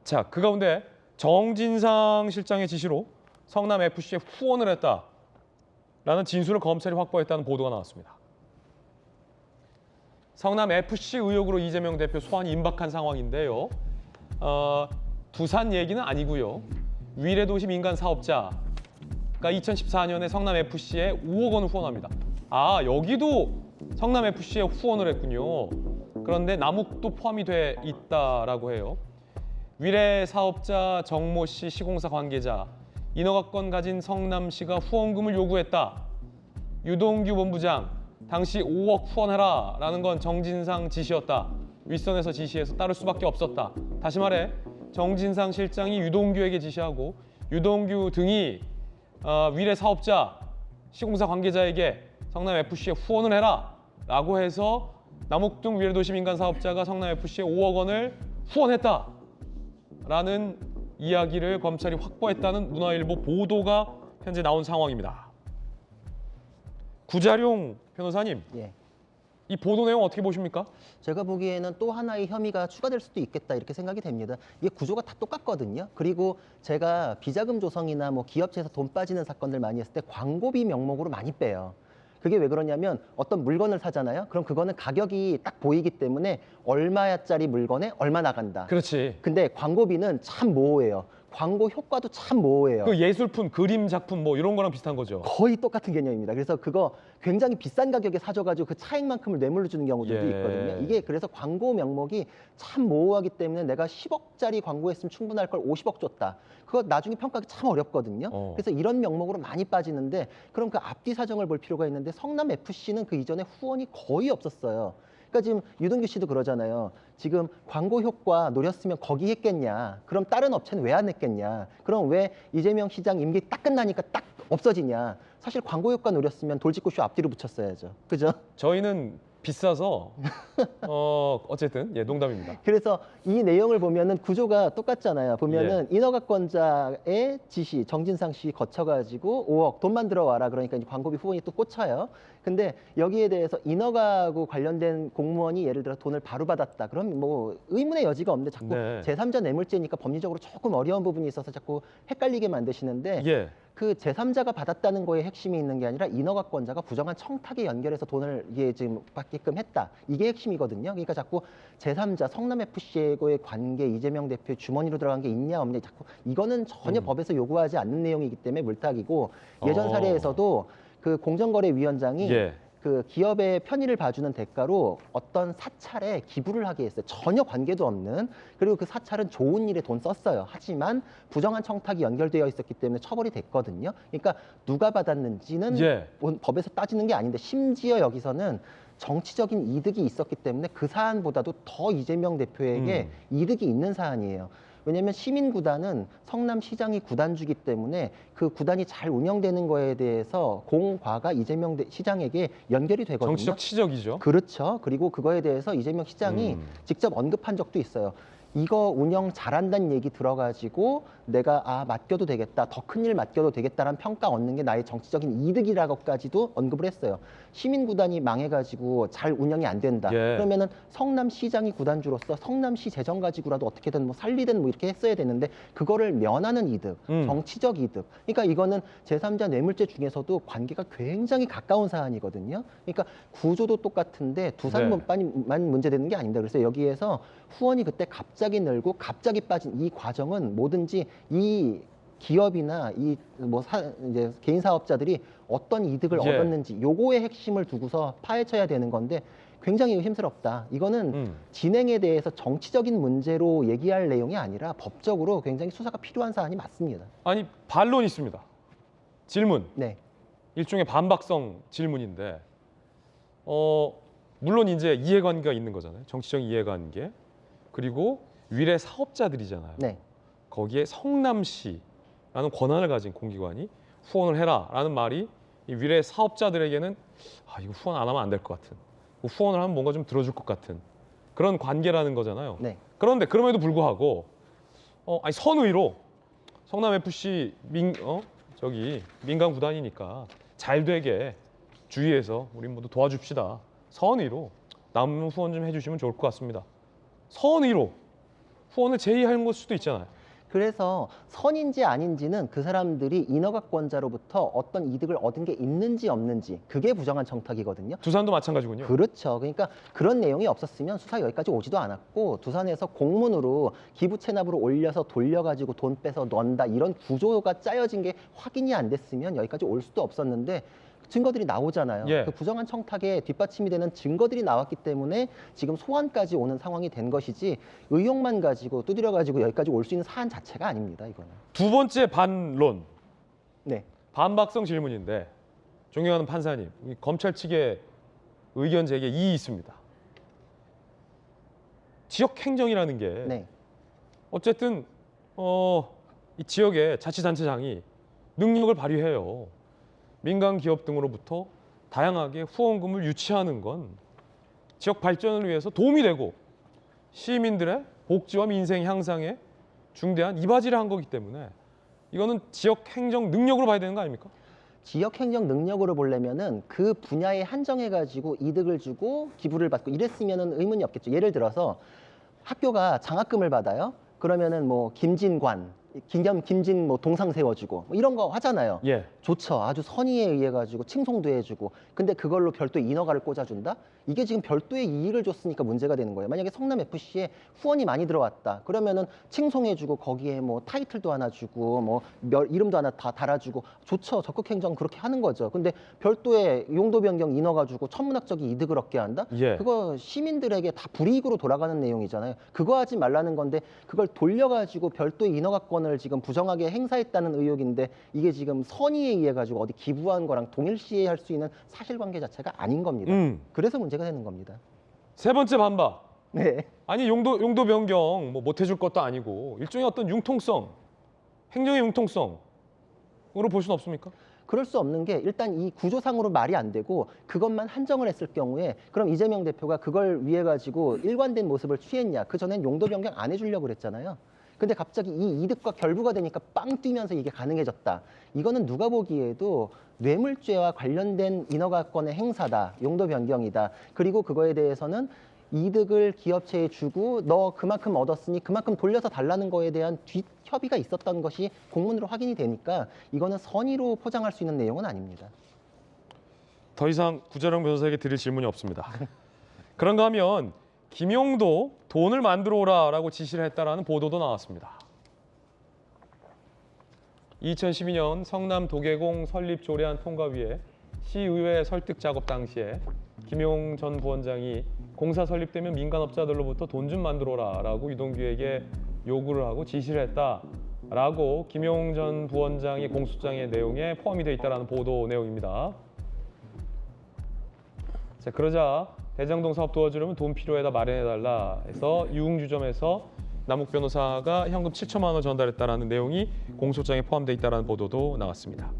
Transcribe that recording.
자, 그 가운데 정진상 실장의 지시로 성남FC에 후원을 했다라는 진술을 검찰이 확보했다는 보도가 나왔습니다. 성남FC 의혹으로 이재명 대표 소환이 임박한 상황인데요. 두산 얘기는 아니고요. 위례도시 민간 사업자가 2014년에 성남FC에 5억 원을 후원합니다. 아, 여기도 성남FC에 후원을 했군요. 그런데 남욱도 포함이 돼 있다라고 해요. 위례 사업자 정모 씨 시공사 관계자, 인허가권 가진 성남시가 후원금을 요구했다. 유동규 본부장, 당시 5억 후원해라 라는 건 정진상 지시였다. 윗선에서 지시해서 따를 수밖에 없었다. 다시 말해 정진상 실장이 유동규에게 지시하고 유동규 등이 위례 사업자, 시공사 관계자에게 성남FC에 후원을 해라 라고 해서 남욱동 위례도시 민간 사업자가 성남FC에 5억 원을 후원했다 라는 이야기를 검찰이 확보했다는 문화일보 보도가 현재 나온 상황입니다. 구자룡 변호사님, 예. 이 보도 내용 어떻게 보십니까? 제가 보기에는 또 하나의 혐의가 추가될 수도 있겠다 이렇게 생각이 됩니다. 이게 구조가 다 똑같거든요. 그리고 제가 비자금 조성이나 뭐 기업체에서 돈 빠지는 사건들 많이 했을 때 광고비 명목으로 많이 빼요. 그게 왜 그러냐면 어떤 물건을 사잖아요. 그럼 그거는 가격이 딱 보이기 때문에 얼마짜리 물건에 얼마 나간다. 그렇지. 근데 광고비는 참 모호해요. 광고 효과도 참 모호해요. 그 예술품, 그림 작품 뭐 이런 거랑 비슷한 거죠. 거의 똑같은 개념입니다. 그래서 그거 굉장히 비싼 가격에 사줘가지고 그 차익만큼을 뇌물로 주는 경우들도 예. 있거든요. 이게 그래서 광고 명목이 참 모호하기 때문에 내가 10억짜리 광고했으면 충분할 걸 50억 줬다. 그거 나중에 평가하기 참 어렵거든요. 그래서 이런 명목으로 많이 빠지는데 그럼 그 앞뒤 사정을 볼 필요가 있는데 성남FC는 그 이전에 후원이 거의 없었어요. 그러니까 지금 유동규 씨도 그러잖아요. 지금 광고 효과 노렸으면 거기 했겠냐. 그럼 다른 업체는 왜 안 했겠냐. 그럼 왜 이재명 시장 임기 딱 끝나니까 딱 없어지냐. 사실 광고 효과 노렸으면 돌직구쇼 앞뒤로 붙였어야죠. 그죠? 저희는 비싸서 어쨌든 예, 농담입니다. 그래서 이 내용을 보면은 구조가 똑같잖아요. 보면은 인허가권자의 지시, 정진상 씨 거쳐가지고 5억 돈만 들어와라. 그러니까 이제 광고비 후원이 또 꽂혀요. 근데 여기에 대해서 인허가하고 관련된 공무원이 예를 들어 돈을 바로 받았다. 그럼 뭐 의문의 여지가 없는데 자꾸 네. 제3자 뇌물죄니까 법리적으로 조금 어려운 부분이 있어서 자꾸 헷갈리게 만드시는데 예. 그 제3자가 받았다는 거에 핵심이 있는 게 아니라 인허가권자가 부정한 청탁에 연결해서 돈을 이게 지금 받게끔 했다. 이게 핵심이거든요. 그러니까 자꾸 제3자 성남FC하고의 관계 이재명 대표의 주머니로 들어간 게 있냐 없냐 자꾸 이거는 전혀 법에서 요구하지 않는 내용이기 때문에 물타기고 예전 사례에서도 그 공정거래위원장이 그 기업의 편의를 봐주는 대가로 어떤 사찰에 기부를 하게 했어요. 전혀 관계도 없는. 그리고 그 사찰은 좋은 일에 돈 썼어요. 하지만 부정한 청탁이 연결되어 있었기 때문에 처벌이 됐거든요. 그러니까 누가 받았는지는 법에서 따지는 게 아닌데 심지어 여기서는 정치적인 이득이 있었기 때문에 그 사안보다도 더 이재명 대표에게 이득이 있는 사안이에요. 왜냐하면 시민구단은 성남시장이 구단주기 때문에 그 구단이 잘 운영되는 거에 대해서 공과가 이재명 시장에게 연결이 되거든요. 정치적 치적이죠. 그렇죠. 그리고 그거에 대해서 이재명 시장이 직접 언급한 적도 있어요. 이거 운영 잘한다는 얘기 들어가지고 내가 맡겨도 되겠다, 더 큰 일 맡겨도 되겠다라는 평가 얻는 게 나의 정치적인 이득이라고까지도 언급을 했어요. 시민구단이 망해가지고 잘 운영이 안 된다. 그러면은 성남시장이 구단주로서 성남시 재정 가지고라도 어떻게든 뭐 살리든 뭐 이렇게 했어야 되는데 그거를 면하는 이득, 정치적 이득. 그러니까 이거는 제3자 뇌물죄 중에서도 관계가 굉장히 가까운 사안이거든요. 그러니까 구조도 똑같은데 두산만 문제되는 게 아닙니다. 그래서 여기에서 후원이 그때 갑자기 늘고 갑자기 빠진 이 과정은 뭐든지 이 기업이나 이 뭐 이제 개인 사업자들이 어떤 이득을 얻었는지 요거의 핵심을 두고서 파헤쳐야 되는 건데 굉장히 힘스럽다. 이거는 진행에 대해서 정치적인 문제로 얘기할 내용이 아니라 법적으로 굉장히 수사가 필요한 사안이 맞습니다. 아니 반론이 있습니다. 질문. 네. 일종의 반박성 질문인데 물론 이제 이해관계가 있는 거잖아요. 정치적 이해관계. 그리고 위례 사업자들이잖아요. 네. 거기에 성남시라는 권한을 가진 공기관이 후원을 해라라는 말이 이 위례 사업자들에게는 이거 후원 안 하면 안 될 것 같은, 후원을 하면 뭔가 좀 들어줄 것 같은 그런 관계라는 거잖아요. 네. 그런데 그럼에도 불구하고 아니 선의로 성남FC 민간 구단이니까 잘 되게 주위에서 우리 모두 도와줍시다. 선의로 남는 후원 좀 해주시면 좋을 것 같습니다. 선의로 후원을 제의하는 걸 수도 있잖아요. 그래서 선인지 아닌지는 그 사람들이 인허가권자로부터 어떤 이득을 얻은 게 있는지 없는지, 그게 부정한 청탁이거든요. 두산도 마찬가지군요. 그렇죠. 그러니까 그런 내용이 없었으면 수사 여기까지 오지도 않았고, 두산에서 공문으로 기부 체납으로 올려서 돌려가지고 돈 빼서 넣는다, 이런 구조가 짜여진 게 확인이 안 됐으면 여기까지 올 수도 없었는데 증거들이 나오잖아요. 예. 그 부정한 청탁에 뒷받침이 되는 증거들이 나왔기 때문에 지금 소환까지 오는 상황이 된 것이지, 의혹만 가지고 두드려 가지고 여기까지 올 수 있는 사안 자체가 아닙니다. 이거는. 두 번째 반론, 네. 반박성 질문인데, 존경하는 판사님, 이 검찰 측의 의견 제기에 이의 있습니다. 지역 행정이라는 게 네. 어쨌든 이 지역의 자치단체장이 능력을 발휘해요. 민간 기업 등으로부터 다양하게 후원금을 유치하는 건 지역 발전을 위해서 도움이 되고 시민들의 복지와 민생 향상에 중대한 이바지를 한 거기 때문에 이거는 지역 행정 능력으로 봐야 되는 거 아닙니까? 지역 행정 능력으로 보려면은 그 분야에 한정해 가지고 이득을 주고 기부를 받고 이랬으면은 의문이 없겠죠. 예를 들어서 학교가 장학금을 받아요. 그러면은 뭐 김진관, 김진 뭐 동상 세워주고 뭐 이런 거 하잖아요. 예. 좋죠. 아주 선의에 의해 가지고 칭송도 해주고. 근데 그걸로 별도 인허가를 꽂아준다? 이게 지금 별도의 이익을 줬으니까 문제가 되는 거예요. 만약에 성남 FC에 후원이 많이 들어왔다. 그러면은 칭송해주고 거기에 뭐 타이틀도 하나 주고 뭐 이름도 하나 다 달아주고 좋죠. 적극 행정 그렇게 하는 거죠. 근데 별도의 용도 변경 인허가 주고 천문학적인 이득을 얻게 한다? 예. 그거 시민들에게 다 불이익으로 돌아가는 내용이잖아요. 그거 하지 말라는 건데 그걸 돌려가지고 별도의 인허가권을 지금 부정하게 행사했다는 의혹인데 이게 지금 선의에 의해 가지고 어디 기부한 거랑 동일시할 수 있는 사실관계 자체가 아닌 겁니다. 그래서 문제가 되는 겁니다. 세 번째 반박. 네. 아니 용도 변경 뭐 못 해줄 것도 아니고 일종의 어떤 융통성, 행정의 융통성으로 볼 수는 없습니까? 그럴 수 없는 게 일단 이 구조상으로 말이 안 되고 그것만 한정을 했을 경우에 그럼 이재명 대표가 그걸 위해 가지고 일관된 모습을 취했냐? 그 전엔 용도 변경 안 해주려고 그랬잖아요. 근데 갑자기 이 이득과 결부가 되니까 빵 뛰면서 이게 가능해졌다. 이거는 누가 보기에도 뇌물죄와 관련된 인허가권의 행사다. 용도 변경이다. 그리고 그거에 대해서는 이득을 기업체에 주고 너 그만큼 얻었으니 그만큼 돌려서 달라는 거에 대한 뒷협의가 있었던 것이 공문으로 확인이 되니까 이거는 선의로 포장할 수 있는 내용은 아닙니다. 더 이상 구자령 변호사에게 드릴 질문이 없습니다. 그런가 하면 김용도 돈을 만들어 오라라고 지시를 했다라는 보도도 나왔습니다. 2012년 성남 도계공 설립 조례안 통과위에 시의회 설득 작업 당시에 김용 전 부원장이 공사 설립되면 민간업자들로부터 돈 좀 만들어라라고 유동규에게 요구를 하고 지시를 했다라고 김용 전 부원장의 공소장의 내용에 포함이 되어 있다는 보도 내용입니다. 자, 그러자 대장동 사업 도와주려면 돈 필요해다 마련해달라 해서 유흥주점에서 남욱 변호사가 현금 7천만 원 전달했다는 내용이 공소장에 포함되어 있다는 보도도 나왔습니다.